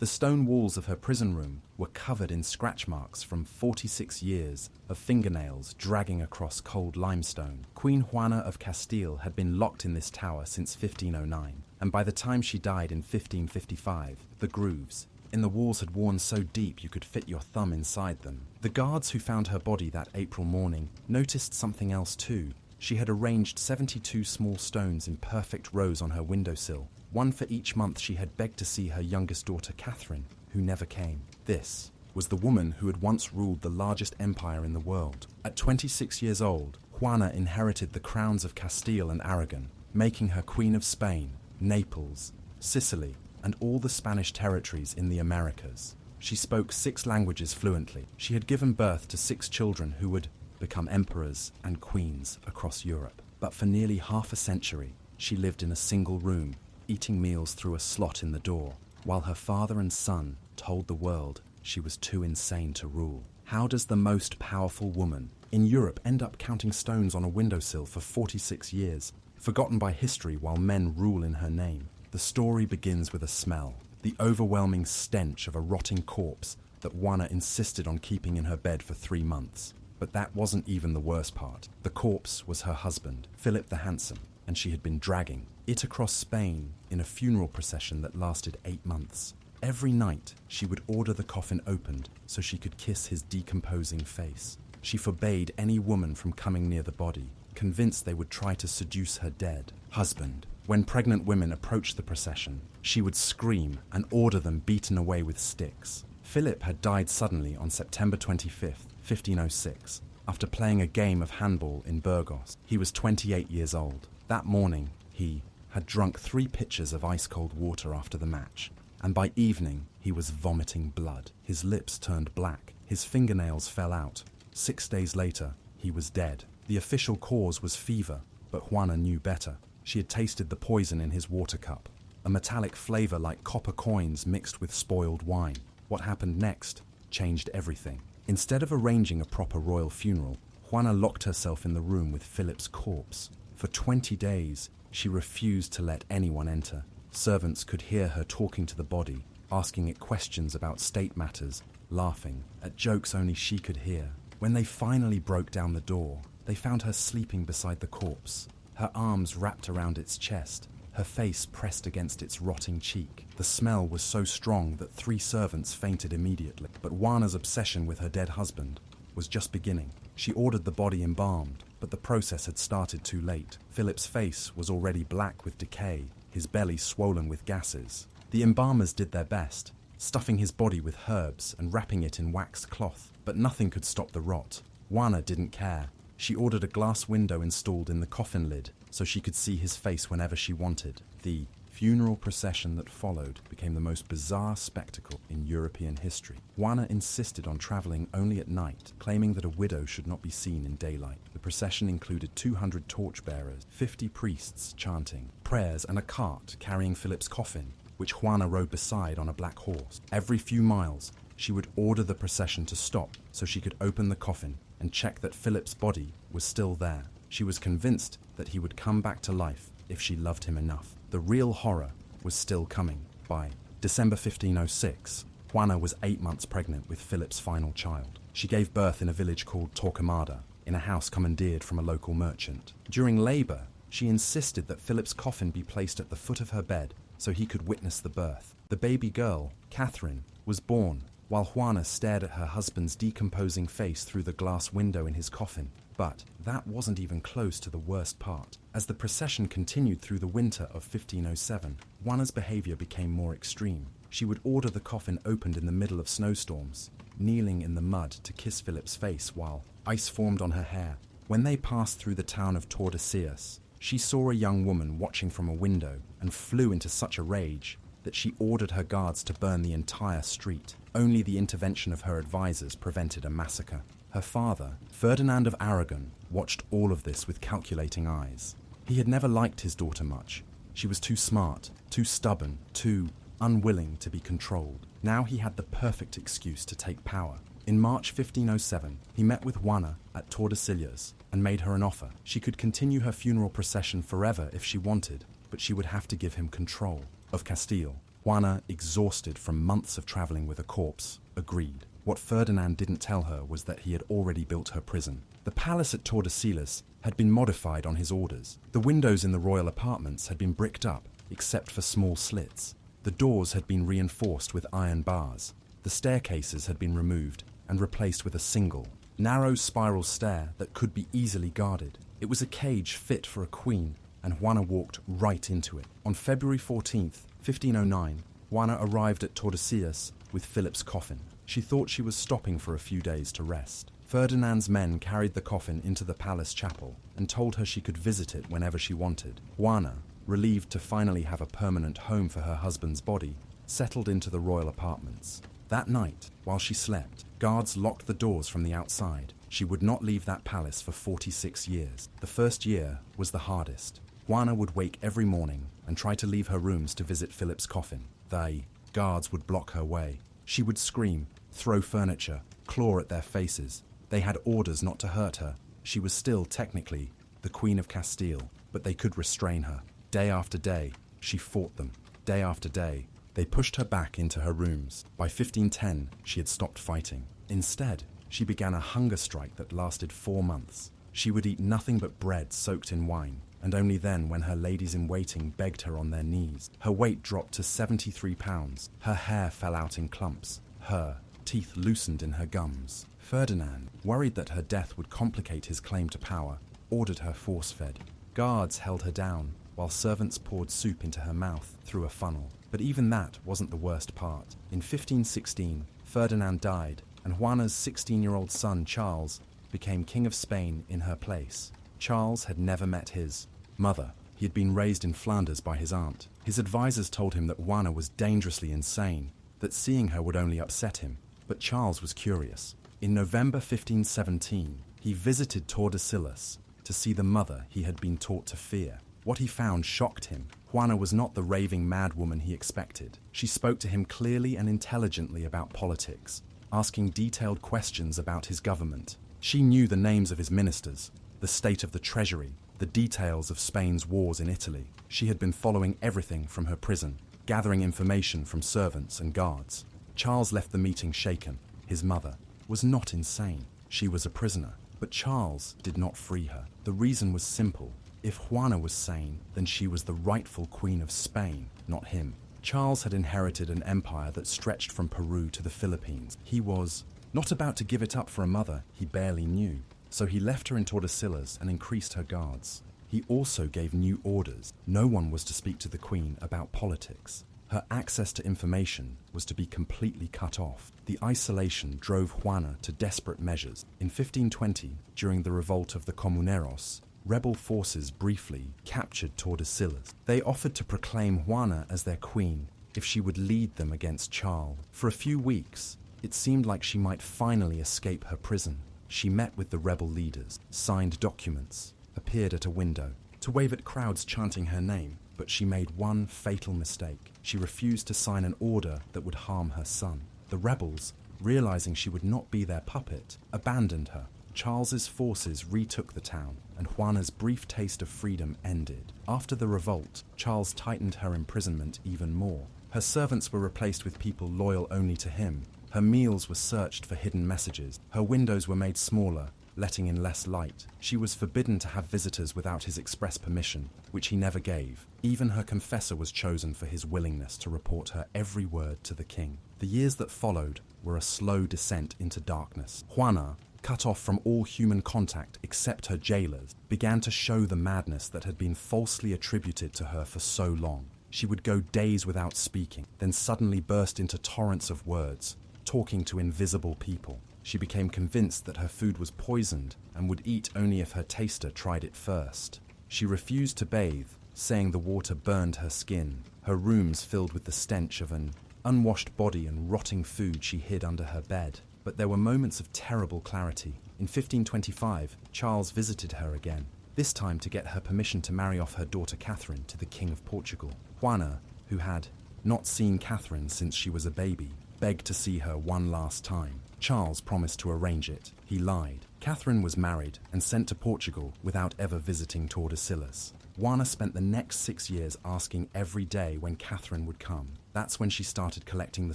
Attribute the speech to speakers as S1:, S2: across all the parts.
S1: The stone walls of her prison room were covered in scratch marks from 46 years of fingernails dragging across cold limestone. Queen Juana of Castile had been locked in this tower since 1509, and by the time she died in 1555, the grooves in the walls had worn so deep you could fit your thumb inside them. The guards who found her body that April morning noticed something else too. She had arranged 72 small stones in perfect rows on her windowsill, one for each month she had begged to see her youngest daughter Catherine, who never came. This was the woman who had once ruled the largest empire in the world. At 26 years old, Juana inherited the crowns of Castile and Aragon, making her Queen of Spain, Naples, Sicily, and all the Spanish territories in the Americas. She spoke 6 languages fluently. She had given birth to 6 children who would become emperors and queens across Europe. But for nearly half a century, she lived in a single room, eating meals through a slot in the door, while her father and son told the world she was too insane to rule. How does the most powerful woman in Europe end up counting stones on a windowsill for 46 years, forgotten by history while men rule in her name? The story begins with a smell, the overwhelming stench of a rotting corpse that Juana insisted on keeping in her bed for 3 months. But that wasn't even the worst part. The corpse was her husband, Philip the Handsome, and she had been dragging it across Spain in a funeral procession that lasted 8 months. Every night, she would order the coffin opened so she could kiss his decomposing face. She forbade any woman from coming near the body, convinced they would try to seduce her dead husband. When pregnant women approached the procession, she would scream and order them beaten away with sticks. Philip had died suddenly on September 25th, 1506, after playing a game of handball in Burgos. He was 28 years old. That morning, he had drunk 3 pitchers of ice-cold water after the match, and by evening, he was vomiting blood. His lips turned black. His fingernails fell out. 6 days later, he was dead. The official cause was fever, but Juana knew better. She had tasted the poison in his water cup, a metallic flavor like copper coins mixed with spoiled wine. What happened next changed everything. Instead of arranging a proper royal funeral, Juana locked herself in the room with Philip's corpse. For 20 days, she refused to let anyone enter. Servants could hear her talking to the body, asking it questions about state matters, laughing at jokes only she could hear. When they finally broke down the door, they found her sleeping beside the corpse, her arms wrapped around its chest, her face pressed against its rotting cheek. The smell was so strong that 3 servants fainted immediately. But Juana's obsession with her dead husband was just beginning. She ordered the body embalmed, but the process had started too late. Philip's face was already black with decay, his belly swollen with gases. The embalmers did their best, stuffing his body with herbs and wrapping it in waxed cloth, but nothing could stop the rot. Juana didn't care. She ordered a glass window installed in the coffin lid so she could see his face whenever she wanted. The funeral procession that followed became the most bizarre spectacle in European history. Juana insisted on traveling only at night, claiming that a widow should not be seen in daylight. The procession included 200 torchbearers, 50 priests chanting prayers, and a cart carrying Philip's coffin, which Juana rode beside on a black horse. Every few miles, she would order the procession to stop so she could open the coffin and check that Philip's body was still there. She was convinced that he would come back to life if she loved him enough. The real horror was still coming. By December 1506, Juana was 8 months pregnant with Philip's final child. She gave birth in a village called Torquemada, in a house commandeered from a local merchant. During labor, she insisted that Philip's coffin be placed at the foot of her bed so he could witness the birth. The baby girl, Catherine, was born while Juana stared at her husband's decomposing face through the glass window in his coffin. But that wasn't even close to the worst part. As the procession continued through the winter of 1507, Juana's behavior became more extreme. She would order the coffin opened in the middle of snowstorms, kneeling in the mud to kiss Philip's face while ice formed on her hair. When they passed through the town of Tordesillas, she saw a young woman watching from a window and flew into such a rage that she ordered her guards to burn the entire street. Only the intervention of her advisors prevented a massacre. Her father, Ferdinand of Aragon, watched all of this with calculating eyes. He had never liked his daughter much. She was too smart, too stubborn, too unwilling to be controlled. Now he had the perfect excuse to take power. In March 1507, he met with Juana at Tordesillas and made her an offer. She could continue her funeral procession forever if she wanted, but she would have to give him control of Castile. Juana, exhausted from months of traveling with a corpse, agreed. What Ferdinand didn't tell her was that he had already built her prison. The palace at Tordesillas had been modified on his orders. The windows in the royal apartments had been bricked up, except for small slits. The doors had been reinforced with iron bars. The staircases had been removed and replaced with a single, narrow spiral stair that could be easily guarded. It was a cage fit for a queen, and Juana walked right into it. On February 14th, 1509, Juana arrived at Tordesillas with Philip's coffin. She thought she was stopping for a few days to rest. Ferdinand's men carried the coffin into the palace chapel and told her she could visit it whenever she wanted. Juana, relieved to finally have a permanent home for her husband's body, settled into the royal apartments. That night, while she slept, guards locked the doors from the outside. She would not leave that palace for 46 years. The first year was the hardest. Juana would wake every morning and try to leave her rooms to visit Philip's coffin. They, guards, would block her way. She would scream, throw furniture, claw at their faces. They had orders not to hurt her. She was still, technically, the Queen of Castile, but they could restrain her. Day after day, she fought them. Day after day, they pushed her back into her rooms. By 1510, she had stopped fighting. Instead, she began a hunger strike that lasted 4 months. She would eat nothing but bread soaked in wine, and only then when her ladies-in-waiting begged her on their knees. Her weight dropped to 73 pounds. Her hair fell out in clumps. Her teeth loosened in her gums. Ferdinand, worried that her death would complicate his claim to power, ordered her force-fed. Guards held her down, while servants poured soup into her mouth through a funnel. But even that wasn't the worst part. In 1516, Ferdinand died, and Juana's 16-year-old son, Charles, became King of Spain in her place. Charles had never met his mother. He had been raised in Flanders by his aunt. His advisors told him that Juana was dangerously insane, that seeing her would only upset him. But Charles was curious. In November 1517, he visited Tordesillas to see the mother he had been taught to fear. What he found shocked him. Juana was not the raving madwoman he expected. She spoke to him clearly and intelligently about politics, asking detailed questions about his government. She knew the names of his ministers, the state of the treasury, the details of Spain's wars in Italy. She had been following everything from her prison, gathering information from servants and guards. Charles left the meeting shaken. His mother was not insane. She was a prisoner. But Charles did not free her. The reason was simple. If Juana was sane, then she was the rightful queen of Spain, not him. Charles had inherited an empire that stretched from Peru to the Philippines. He was not about to give it up for a mother he barely knew. So he left her in Tordesillas and increased her guards. He also gave new orders. No one was to speak to the queen about politics. Her access to information was to be completely cut off. The isolation drove Juana to desperate measures. In 1520, during the revolt of the Comuneros, rebel forces briefly captured Tordesillas. They offered to proclaim Juana as their queen if she would lead them against Charles. For a few weeks, it seemed like she might finally escape her prison. She met with the rebel leaders, signed documents, appeared at a window to wave at crowds chanting her name. But she made one fatal mistake. She refused to sign an order that would harm her son. The rebels, realizing she would not be their puppet, abandoned her. Charles's forces retook the town, and Juana's brief taste of freedom ended. After the revolt, Charles tightened her imprisonment even more. Her servants were replaced with people loyal only to him. Her meals were searched for hidden messages. Her windows were made smaller, letting in less light. She was forbidden to have visitors without his express permission, which he never gave. Even her confessor was chosen for his willingness to report her every word to the king. The years that followed were a slow descent into darkness. Juana, cut off from all human contact except her jailers, began to show the madness that had been falsely attributed to her for so long. She would go days without speaking, then suddenly burst into torrents of words, talking to invisible people. She became convinced that her food was poisoned and would eat only if her taster tried it first. She refused to bathe, saying the water burned her skin. Her rooms filled with the stench of an unwashed body and rotting food she hid under her bed. But there were moments of terrible clarity. In 1525, Charles visited her again, this time to get her permission to marry off her daughter Catherine to the King of Portugal. Juana, who had not seen Catherine since she was a baby, begged to see her one last time. Charles promised to arrange it. He lied. Catherine was married and sent to Portugal without ever visiting Tordesillas. Juana spent the next 6 years asking every day when Catherine would come. That's when she started collecting the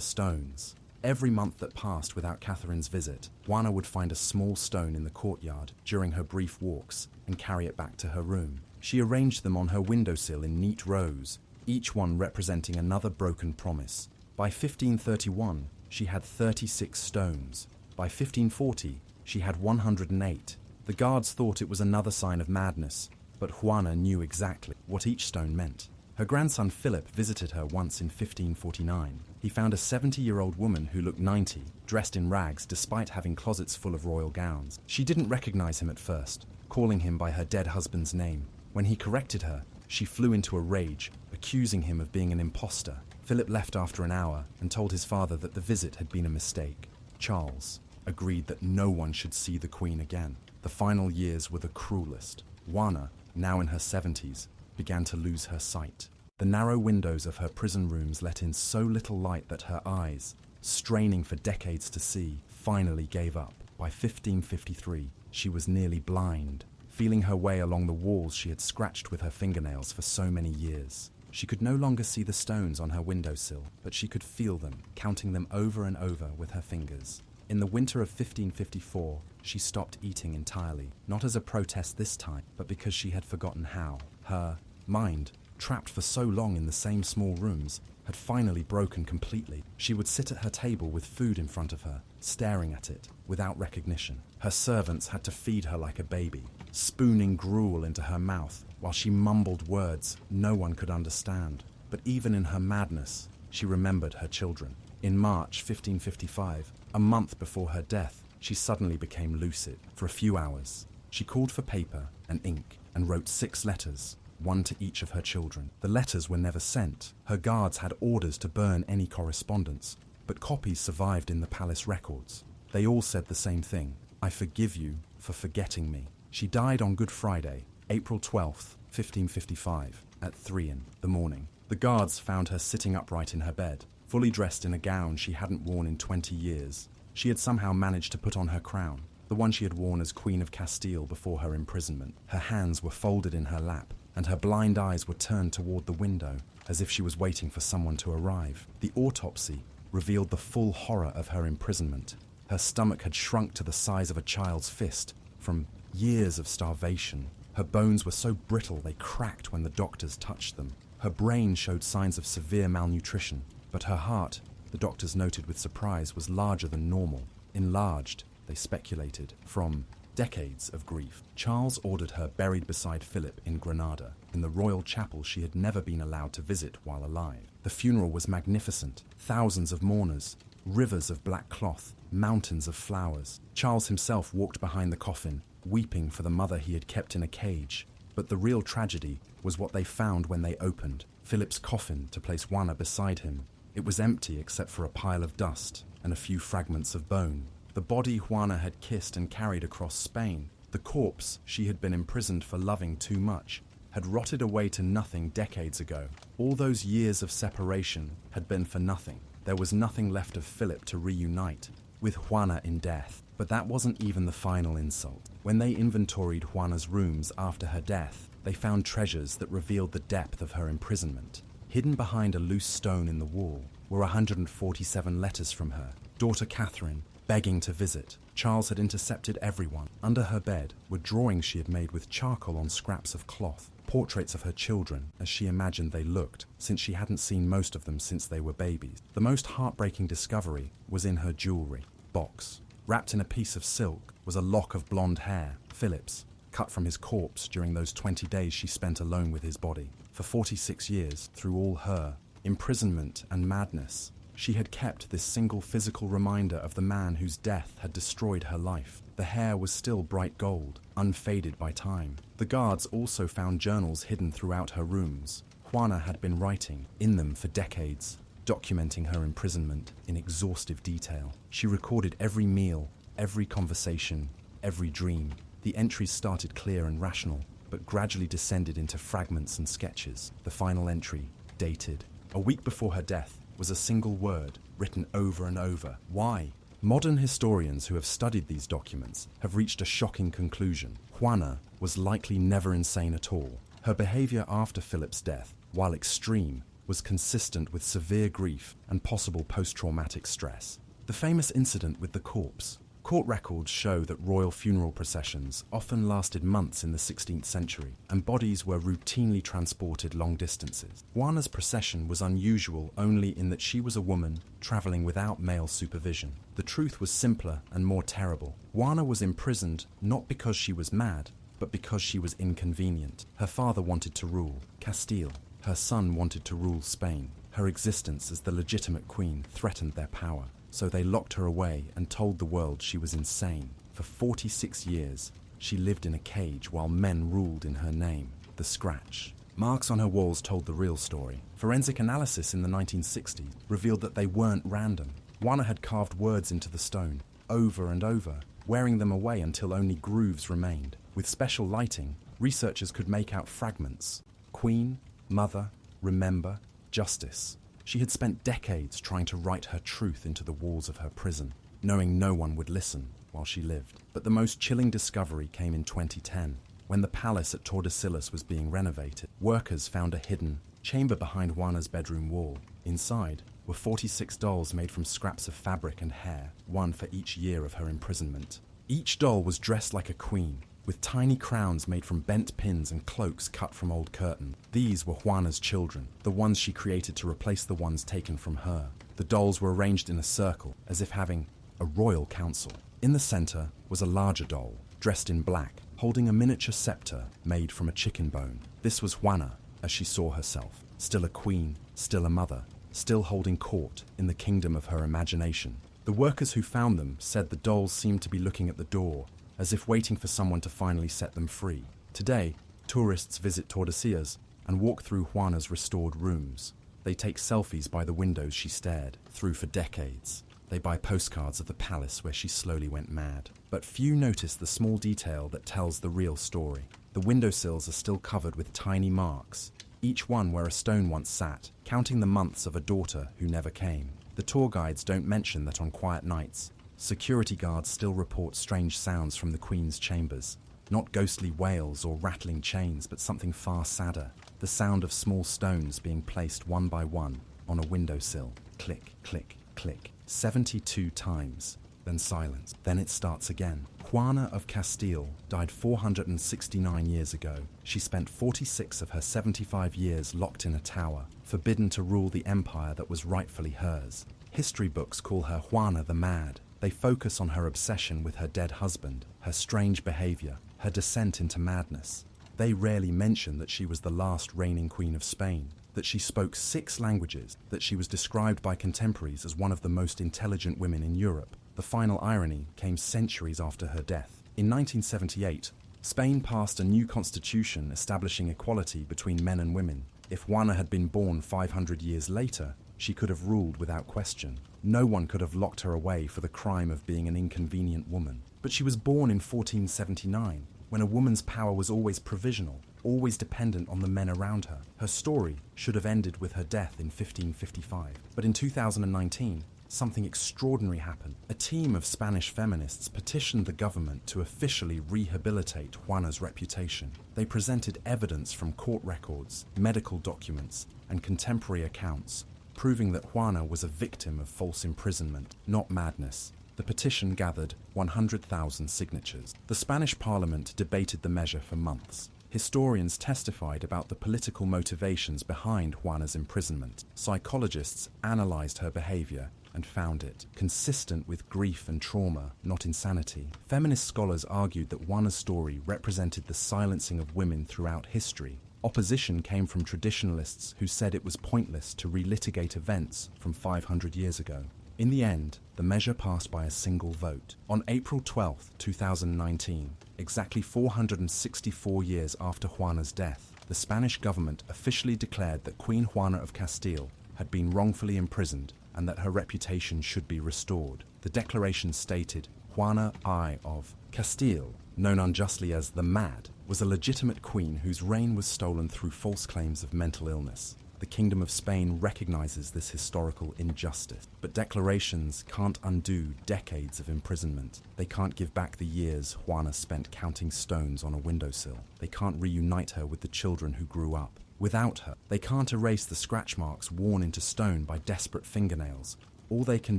S1: stones. Every month that passed without Catherine's visit, Juana would find a small stone in the courtyard during her brief walks and carry it back to her room. She arranged them on her windowsill in neat rows, each one representing another broken promise. By 1531, she had 36 stones. By 1540, she had 108. The guards thought it was another sign of madness, but Juana knew exactly what each stone meant. Her grandson Philip visited her once in 1549. He found a 70-year-old woman who looked 90, dressed in rags despite having closets full of royal gowns. She didn't recognize him at first, calling him by her dead husband's name. When he corrected her, she flew into a rage, accusing him of being an imposter. Philip left after an hour and told his father that the visit had been a mistake. Charles agreed that no one should see the Queen again. The final years were the cruelest. Juana, now in her 70s, began to lose her sight. The narrow windows of her prison rooms let in so little light that her eyes, straining for decades to see, finally gave up. By 1553, she was nearly blind, feeling her way along the walls she had scratched with her fingernails for so many years. She could no longer see the stones on her windowsill, but she could feel them, counting them over and over with her fingers. In the winter of 1554, she stopped eating entirely, not as a protest this time, but because she had forgotten how. Her mind, trapped for so long in the same small rooms, had finally broken completely. She would sit at her table with food in front of her, staring at it, without recognition. Her servants had to feed her like a baby, spooning gruel into her mouth while she mumbled words no one could understand. But even in her madness, she remembered her children. In March 1555, a month before her death, she suddenly became lucid. For a few hours, she called for paper and ink and wrote 6 letters, one to each of her children. The letters were never sent. Her guards had orders to burn any correspondence, but copies survived in the palace records. They all said the same thing: "I forgive you for forgetting me." She died on Good Friday, April 12th, 1555, at 3 in the morning. The guards found her sitting upright in her bed, fully dressed in a gown she hadn't worn in 20 years. She had somehow managed to put on her crown, the one she had worn as Queen of Castile before her imprisonment. Her hands were folded in her lap, and her blind eyes were turned toward the window, as if she was waiting for someone to arrive. The autopsy revealed the full horror of her imprisonment. Her stomach had shrunk to the size of a child's fist from years of starvation. Her bones were so brittle they cracked when the doctors touched them. Her brain showed signs of severe malnutrition, but her heart, the doctors noted with surprise, was larger than normal. Enlarged, they speculated, from decades of grief. Charles ordered her buried beside Philip in Granada, in the royal chapel she had never been allowed to visit while alive. The funeral was magnificent. Thousands of mourners, rivers of black cloth, mountains of flowers. Charles himself walked behind the coffin, weeping for the mother he had kept in a cage. But the real tragedy was what they found when they opened Philip's coffin to place Juana beside him. It was empty except for a pile of dust and a few fragments of bone. The body Juana had kissed and carried across Spain, the corpse she had been imprisoned for loving too much, had rotted away to nothing decades ago. All those years of separation had been for nothing. There was nothing left of Philip to reunite with Juana in death. But that wasn't even the final insult. When they inventoried Juana's rooms after her death, they found treasures that revealed the depth of her imprisonment. Hidden behind a loose stone in the wall were 147 letters from her daughter Catherine, begging to visit. Charles had intercepted everyone. Under her bed were drawings she had made with charcoal on scraps of cloth, portraits of her children as she imagined they looked, since she hadn't seen most of them since they were babies. The most heartbreaking discovery was in her jewelry box. Wrapped in a piece of silk was a lock of blonde hair, Philip's, cut from his corpse during those 20 days she spent alone with his body. For 46 years, through all her imprisonment and madness, she had kept this single physical reminder of the man whose death had destroyed her life. The hair was still bright gold, unfaded by time. The guards also found journals hidden throughout her rooms. Juana had been writing in them for decades, documenting her imprisonment in exhaustive detail. She recorded every meal, every conversation, every dream. The entries started clear and rational, but gradually descended into fragments and sketches. The final entry, dated a week before her death, was a single word, written over and over: why? Modern historians who have studied these documents have reached a shocking conclusion. Juana was likely never insane at all. Her behavior after Philip's death, while extreme, was consistent with severe grief and possible post-traumatic stress. The famous incident with the corpse. Court records show that royal funeral processions often lasted months in the 16th century, and bodies were routinely transported long distances. Juana's procession was unusual only in that she was a woman traveling without male supervision. The truth was simpler and more terrible. Juana was imprisoned not because she was mad, but because she was inconvenient. Her father wanted to rule Castile. Her son wanted to rule Spain. Her existence as the legitimate queen threatened their power. So they locked her away and told the world she was insane. For 46 years, she lived in a cage while men ruled in her name. The scratch. Marks on her walls told the real story. Forensic analysis in the 1960s revealed that they weren't random. Juana had carved words into the stone, over and over, wearing them away until only grooves remained. With special lighting, researchers could make out fragments. Queen, mother, remember, justice. She had spent decades trying to write her truth into the walls of her prison, knowing no one would listen while she lived. But the most chilling discovery came in 2010, when the palace at Tordesillas was being renovated. Workers found a hidden chamber behind Juana's bedroom wall. Inside were 46 dolls made from scraps of fabric and hair, one for each year of her imprisonment. Each doll was dressed like a queen, with tiny crowns made from bent pins and cloaks cut from old curtains. These were Juana's children, the ones she created to replace the ones taken from her. The dolls were arranged in a circle, as if having a royal council. In the center was a larger doll, dressed in black, holding a miniature scepter made from a chicken bone. This was Juana, as she saw herself, still a queen, still a mother, still holding court in the kingdom of her imagination. The workers who found them said the dolls seemed to be looking at the door, as if waiting for someone to finally set them free. Today, tourists visit Tordesillas and walk through Juana's restored rooms. They take selfies by the windows she stared through for decades. They buy postcards of the palace where she slowly went mad. But few notice the small detail that tells the real story. The windowsills are still covered with tiny marks, each one where a stone once sat, counting the months of a daughter who never came. The tour guides don't mention that on quiet nights, security guards still report strange sounds from the Queen's chambers. Not ghostly wails or rattling chains, but something far sadder. The sound of small stones being placed one by one on a windowsill. Click, click, click. 72 times. Then silence. Then it starts again. Juana of Castile died 469 years ago. She spent 46 of her 75 years locked in a tower, forbidden to rule the empire that was rightfully hers. History books call her Juana the Mad. They focus on her obsession with her dead husband, her strange behavior, her descent into madness. They rarely mention that she was the last reigning queen of Spain, that she spoke 6 languages, that she was described by contemporaries as one of the most intelligent women in Europe. The final irony came centuries after her death. In 1978, Spain passed a new constitution establishing equality between men and women. If Juana had been born 500 years later, she could have ruled without question. No one could have locked her away for the crime of being an inconvenient woman. But she was born in 1479, when a woman's power was always provisional, always dependent on the men around her. Her story should have ended with her death in 1555. But in 2019, something extraordinary happened. A team of Spanish feminists petitioned the government to officially rehabilitate Juana's reputation. They presented evidence from court records, medical documents, and contemporary accounts, proving that Juana was a victim of false imprisonment, not madness. The petition gathered 100,000 signatures. The Spanish Parliament debated the measure for months. Historians testified about the political motivations behind Juana's imprisonment. Psychologists analyzed her behavior and found it consistent with grief and trauma, not insanity. Feminist scholars argued that Juana's story represented the silencing of women throughout history. Opposition came from traditionalists who said it was pointless to relitigate events from 500 years ago. In the end, the measure passed by a single vote. On April 12, 2019, exactly 464 years after Juana's death, the Spanish government officially declared that Queen Juana of Castile had been wrongfully imprisoned and that her reputation should be restored. The declaration stated, Juana I of Castile, known unjustly as the Mad, was a legitimate queen whose reign was stolen through false claims of mental illness. The Kingdom of Spain recognizes this historical injustice, but declarations can't undo decades of imprisonment. They can't give back the years Juana spent counting stones on a windowsill. They can't reunite her with the children who grew up. Without her, they can't erase the scratch marks worn into stone by desperate fingernails. All they can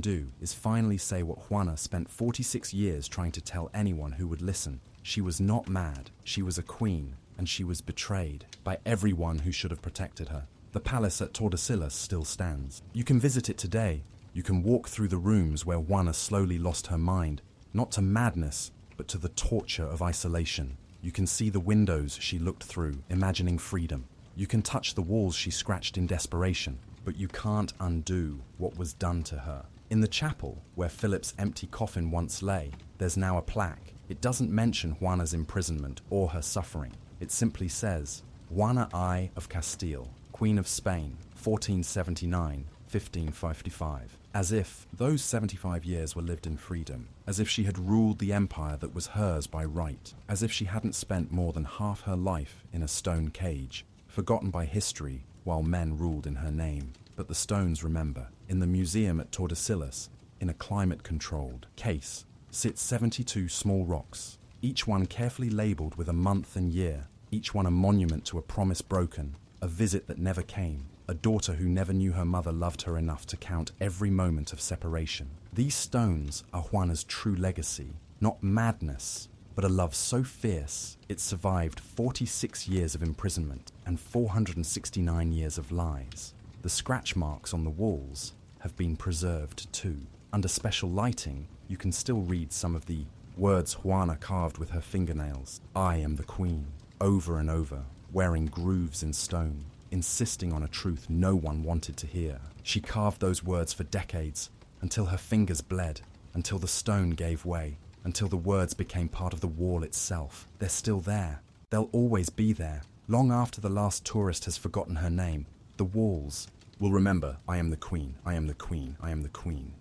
S1: do is finally say what Juana spent 46 years trying to tell anyone who would listen. She was not mad, she was a queen, and she was betrayed by everyone who should have protected her. The palace at Tordesillas still stands. You can visit it today. You can walk through the rooms where Juana slowly lost her mind, not to madness, but to the torture of isolation. You can see the windows she looked through, imagining freedom. You can touch the walls she scratched in desperation, but you can't undo what was done to her. In the chapel, where Philip's empty coffin once lay, there's now a plaque. It doesn't mention Juana's imprisonment or her suffering. It simply says, Juana I of Castile, Queen of Spain, 1479-1555. As if those 75 years were lived in freedom, as if she had ruled the empire that was hers by right, as if she hadn't spent more than half her life in a stone cage, forgotten by history while men ruled in her name. But the stones remember. In the museum at Tordesillas, in a climate-controlled case, sit 72 small rocks, each one carefully labelled with a month and year, each one a monument to a promise broken, a visit that never came, a daughter who never knew her mother loved her enough to count every moment of separation. These stones are Juana's true legacy, not madness, but a love so fierce it survived 46 years of imprisonment and 469 years of lies. The scratch marks on the walls have been preserved too. Under special lighting, you can still read some of the words Juana carved with her fingernails. I am the queen, over and over, wearing grooves in stone, insisting on a truth no one wanted to hear. She carved those words for decades, until her fingers bled, until the stone gave way, until the words became part of the wall itself. They're still there. They'll always be there. Long after the last tourist has forgotten her name, the walls will remember, I am the queen, I am the queen, I am the queen.